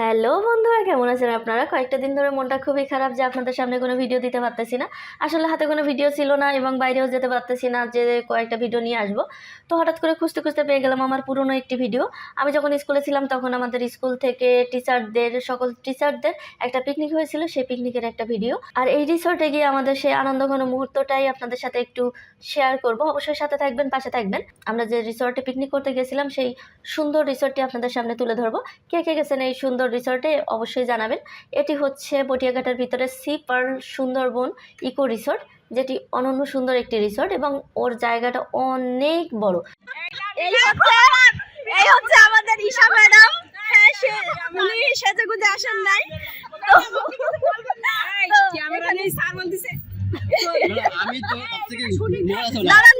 Hello বন্ধুরা, কেমন আছেন আপনারা? কয়েকটা দিন ধরে মনটা খুবই খারাপ যে আপনাদের সামনে কোনো ভিডিও দিতে পারতেছি না। আসলে হাতে কোনো ভিডিও ছিল না এবং বাইরেও যেতে পারতেছি না যে কয়েকটা ভিডিও নিয়ে আসবো। তো হঠাৎ করে খুঁজতে খুঁজতে পেয়ে গেলাম আমার পুরনো একটি ভিডিও। আমি যখন স্কুলে ছিলাম তখন আমাদের স্কুল থেকে সকল টিচারদের একটা পিকনিক হয়েছিল, সেই পিকনিকের একটা ভিডিও। আর এই রিসোর্টে গিয়ে আমাদের সেই আনন্দঘন মুহূর্তটাই আপনাদের সাথে একটু শেয়ার করব। অবশ্যই সাথে থাকবেন, পাশে থাকবেন। আমরা যে রিসোর্টে পিকনিক করতে গেছিলাম সেই সুন্দর রিসোর্টটি আপনাদের সামনে তুলে ধরবো। কে কে গেছেন এই সুন্দর রিসোর্টে অবশ্যই জানাবেন। এটি হচ্ছে পটিয়াঘাটের ভিতরে Sea Pearl Sundarban eco resort, যেটি অনন্য সুন্দর একটি রিসোর্ট এবং ওর জায়গাটা অনেক বড়। এই হচ্ছে আমাদের ঈশা ম্যাডাম। হ্যাঁ, উনি সেজেগুজে আসেন নাই,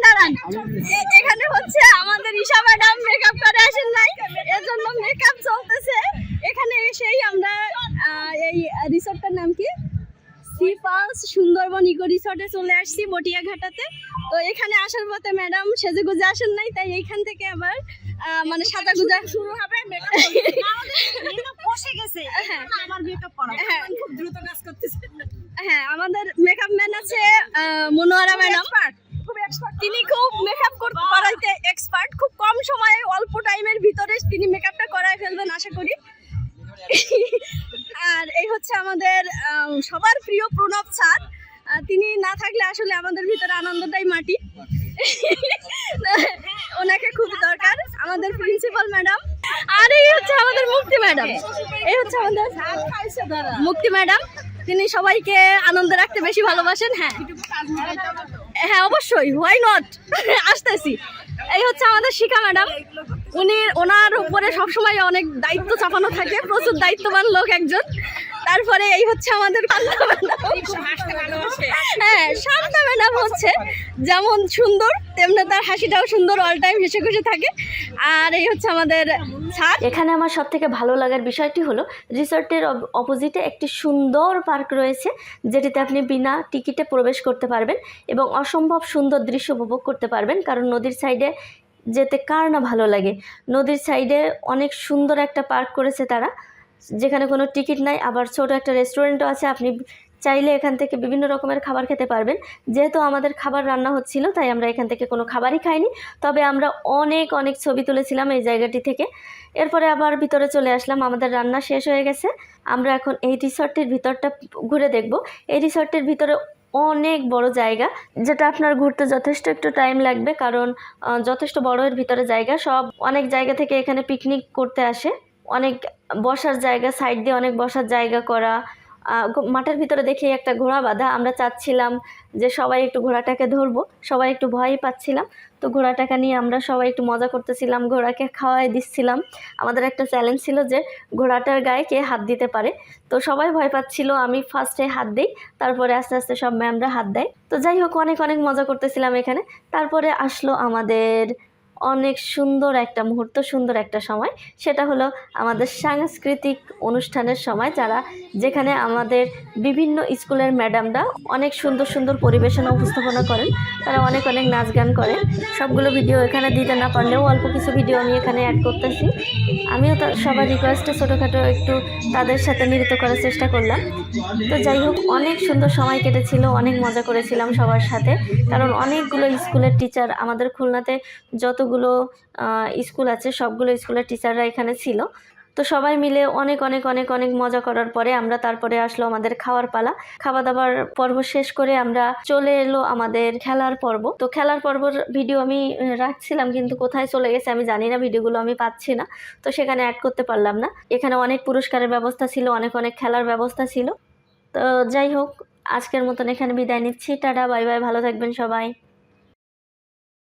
দাঁড়ান। এখানে হচ্ছে আমাদের ঈশা ম্যাডাম মেকআপ করে আসেন নাই, এর জন্য মেকআপ চলতেছে। এখানে এসেই আমরা এই রিসোর্টটার নাম কি, সি পার্ল সুন্দরবন ইকো রিসোর্টে চলে আসছি পটিয়াঘাটাতে। তো এখানে আসার পথে ম্যাডাম সেজেগুজে আসেন নাই, তাই এইখান থেকে আবার মানে সাজা গুজা শুরু হবে। হ্যাঁ, আমাদের মেকআপ ম্যান আছে মনোয়ারা ম্যাডাম। তিনি খুব মেকআপ করাইতে এক্সপার্ট। খুব কম সময়ে অল্প টাইমের ভিতরে তিনি মেকআপটা করায় ফেলবেন আশা করি। আর এই হচ্ছে আমাদের সবার প্রিয় প্রণব স্যার। তিনি না থাকলে আসলে আমাদের ভিতরে আনন্দটাই মাটি। ওনাকে খুব দরকার। আমাদের প্রিন্সিপাল ম্যাডাম। আর এই হচ্ছে আমাদের মুক্তি ম্যাডাম। এই হচ্ছে আমাদের মুক্তি ম্যাডাম। তিনি সবাইকে আনন্দ রাখতে বেশি ভালোবাসেন। হ্যাঁ অবশ্যই, হোয়াই নট, আসতেছি। এই হচ্ছে আমাদের শিখা ম্যাডাম। ওনার উপরে সবসময় অনেক দায়িত্ব চাপানো থাকে, প্রচুর দায়িত্ববান লোক একজন। তারপরে এই হচ্ছে আমাদের হ্যাঁ শান্তা ম্যাডাম হচ্ছে যেমন সুন্দর তেমনি তার হাসিটাও সুন্দর, অল টাইম হেসে খুশি থাকে। আর এই হচ্ছে আমাদের স্যার। এখানে আমার সব থেকে ভালো লাগার বিষয়টি হলো রিসোর্টের অপোজিটে একটি সুন্দর পার্ক রয়েছে, যেটিতে আপনি বিনা টিকিটে প্রবেশ করতে পারবেন এবং অসম্ভব সুন্দর দৃশ্য উপভোগ করতে পারবেন। কারণ নদীর সাইডে যেতে কার না ভালো লাগে। নদীর সাইডে অনেক সুন্দর একটা পার্ক করেছে তারা, যেখানে কোনো টিকিট নাই। আবার ছোট একটা রেস্টুরেন্টও আছে, আপনি চাইলে এখান থেকে বিভিন্ন রকমের খাবার খেতে পারবেন। যেহেতু আমাদের খাবার রান্না হচ্ছিল তাই আমরা এখান থেকে কোনো খাবারই খাইনি, তবে আমরা অনেক ছবি তুলেছিলাম এই জায়গাটি থেকে। এরপরে আবার ভিতরে চলে আসলাম, আমাদের রান্না শেষ হয়ে গেছে। আমরা এখন এই রিসর্টের ভিতরটা ঘুরে দেখব। এই রিসর্টের ভিতরে অনেক বড় জায়গা, যেটা আপনার ঘুরতে যথেষ্ট একটু টাইম লাগবে, কারণ যথেষ্ট বড় এর ভিতরে জায়গা। অনেক জায়গা থেকে এখানে পিকনিক করতে আসে। অনেক বসার জায়গা, সাইড দিয়ে অনেক বসার জায়গা করা। মাঠের ভিতরে দেখে একটা ঘোড়া বাঁধা। আমরা চাচ্ছিলাম যে সবাই একটু ঘোড়াটাকে ধরবো, সবাই একটু ভয়ই পাচ্ছিলাম। তো ঘোড়াটাকে নিয়ে আমরা সবাই একটু মজা করতেছিলাম, ঘোড়াকে খাওয়াই দিচ্ছিলাম। আমাদের একটা চ্যালেঞ্জ ছিল যে ঘোড়াটার গায়ে কে হাত দিতে পারে। তো সবাই ভয় পাচ্ছিল, আমি ফার্স্টে হাত দিই, তারপরে আস্তে আস্তে সব ম্যামরা হাত দেয়। তো যাই হোক, অনেক মজা করতেছিলাম এখানে। তারপরে আসলো আমাদের অনেক সুন্দর একটা মুহূর্ত, সুন্দর একটা সময়। সেটা হলো আমাদের সাংস্কৃতিক অনুষ্ঠানের সময়, যেখানে আমাদের বিভিন্ন স্কুলের ম্যাডামরা অনেক সুন্দর পরিবেশনা উপস্থাপনা করেন। তারা অনেক নাচ গান করেন। সবগুলো ভিডিও এখানে দিতে না পারলেও অল্প কিছু ভিডিও আমি এখানে অ্যাড করতেছি। আমিও সবার রিকোয়েস্টে ছোটোখাটো একটু তাদের সাথে নৃত্য করার চেষ্টা করলাম। তো যাই হোক, অনেক সুন্দর সময় কেটেছিল, অনেক মজা করেছিলাম সবার সাথে। কারণ অনেকগুলো স্কুলের টিচার, আমাদের খুলনাতে যতগুলো স্কুল আছে সবগুলো স্কুলের টিচাররা এখানে ছিল। তো সবাই মিলে অনেক মজা করার পরে তারপরে আসলো আমাদের খাওয়ার পালা। খাওয়া দাওয়ার পর্ব শেষ করে আমরা চলে এলো আমাদের খেলার পর্ব। তো খেলার পর্বর ভিডিও আমি রাখছিলাম, কিন্তু কোথায় চলে গেছে আমি জানি না, ভিডিওগুলো আমি পাচ্ছি না, তো সেখানে অ্যাড করতে পারলাম না। এখানে অনেক পুরস্কারের ব্যবস্থা ছিল, অনেক খেলার ব্যবস্থা ছিল। তো যাই হোক, আজকের মতন এখানে বিদায় নিচ্ছি। টাটা, বাই বাই, ভালো থাকবেন সবাই।